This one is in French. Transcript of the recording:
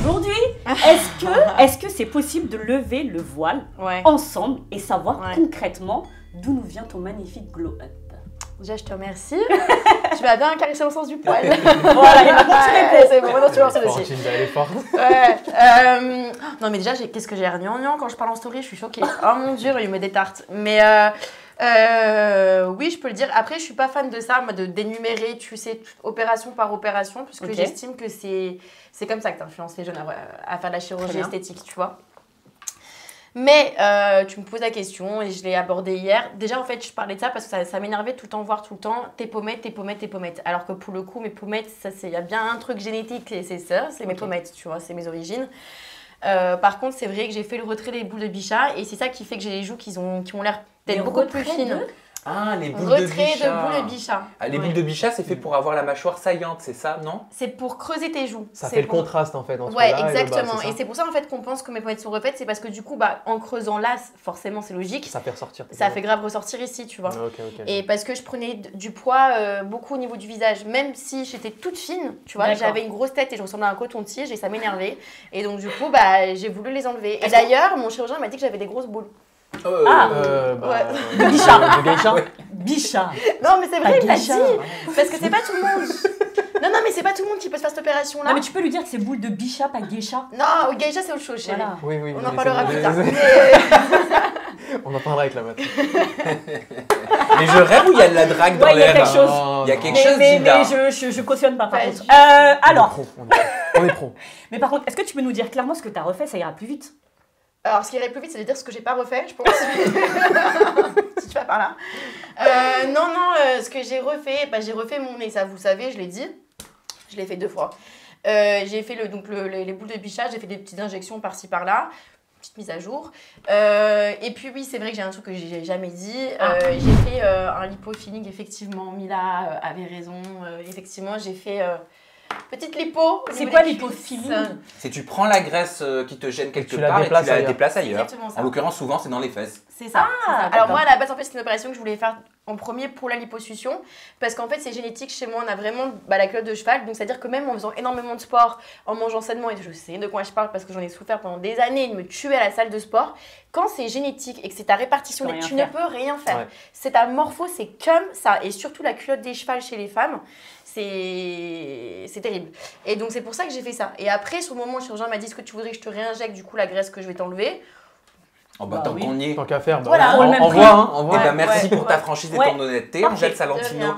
Aujourd'hui, est-ce que c'est possible de lever le voile ensemble et savoir concrètement d'où nous vient ton magnifique glow-up? Déjà, je te remercie. Tu m'as bien caressé au sens du poil. Voilà, et maintenant tu réponds. C'est bon, maintenant tu lances le dossier. Fortune, elle est forte. Non, mais déjà, qu'est-ce que j'ai l'air gnangnan quand je parle en story, je suis choquée. Oh mon Dieu, il me met des tartes. Mais oui, je peux le dire. Après, je suis pas fan de ça, moi, de d'énumérer, tu sais, opération par opération, puisque j'estime que c'est comme ça que tu influences les jeunes à faire de la chirurgie esthétique, tu vois. Mais tu me poses la question et je l'ai abordée hier. Déjà, en fait, je parlais de ça parce que ça m'énervait tout le temps, voir tout le temps tes pommettes, tes pommettes, tes pommettes. Alors que pour le coup, mes pommettes, il y a bien un truc génétique et c'est ça, c'est mes pommettes, tu vois, c'est mes origines. Par contre, c'est vrai que j'ai fait le retrait des boules de bichat et c'est ça qui fait que j'ai les joues qui ont l'air d'être beaucoup plus fines. Ah, les boules de bichat. Retrait de boules de bichat. Ah, les boules de bichat, c'est fait pour avoir la mâchoire saillante, c'est ça, non? C'est pour creuser tes joues. Ça fait le contraste en fait entre ouais, là exactement. et le bas, et c'est pour ça en fait qu'on pense que mes pommettes sont refaites, c'est parce que du coup, en creusant là, forcément c'est logique. Ça fait ressortir. Ça fait grave ressortir ici, tu vois. Okay. Et parce que je prenais du poids beaucoup au niveau du visage, même si j'étais toute fine, tu vois, j'avais une grosse tête et je ressemblais à un coton-tige et ça m'énervait. Et donc du coup, j'ai voulu les enlever. Et d'ailleurs, mon chirurgien m'a dit que j'avais des grosses boules. De bichat. De geisha. Bichat. Non, mais c'est vrai, il m'a dit. Parce que c'est pas tout le monde. Non, mais c'est pas tout le monde qui peut se faire cette opération-là. Non, mais tu peux lui dire que c'est boule de bichat, pas geisha. Non, geisha, c'est autre chose, chérie. Voilà. Oui. On en parlera plus tard. On en parlera avec la meuf. Mais je rêve où il y a de la drague dans l'air. Il y a quelque chose. Il y a quelque chose, mais Zinda. je cautionne pas, par Ouais, contre. Alors. On est pro. Mais par contre, est-ce que tu peux nous dire clairement ce que tu as refait, ça ira plus vite? Alors, ce qui irait plus vite, c'est de dire ce que j'ai pas refait, je pense. Si tu vas par là. Ce que j'ai refait mon nez, ça vous savez, je l'ai dit. Je l'ai fait 2 fois. J'ai fait les boules de bichat, j'ai fait des petites injections par-ci par-là. Petite mise à jour. Et puis oui, c'est vrai que j'ai un truc que j'ai jamais dit. J'ai fait un lipofilling, effectivement. Mila avait raison. Effectivement, j'ai fait... petite lipo. C'est quoi l'hypofilling? C'est tu prends la graisse qui te gêne quelque tu la part et tu la ailleurs. déplaces ailleurs. Exactement ça. En l'occurrence, souvent, c'est dans les fesses. C'est ça. Ah, Alors moi, à la base, en fait, c'est une opération que je voulais faire en premier pour la liposuction. Parce qu'en fait, c'est génétique. Chez moi, on a vraiment la culotte de cheval. Donc, c'est-à-dire que même en faisant énormément de sport, en mangeant sainement, et je sais de quoi je parle parce que j'en ai souffert pendant des années de me tuer à la salle de sport. Quand c'est génétique et que c'est ta répartition, tu ne peux rien faire. Ouais. C'est ta morpho, c'est comme ça. Et surtout, la culotte des chevals chez les femmes, c'est terrible. Et donc, c'est pour ça que j'ai fait ça. Et après, sur le moment, le chirurgien m'a dit: est-ce que tu voudrais que je te réinjecte du coup la graisse que je vais t'enlever? Oh bah, tant qu'on y est. Tant qu'à faire, Voilà. envoie. Ouais, merci pour ta franchise et ton honnêteté. Parfait. Angèle Salentino,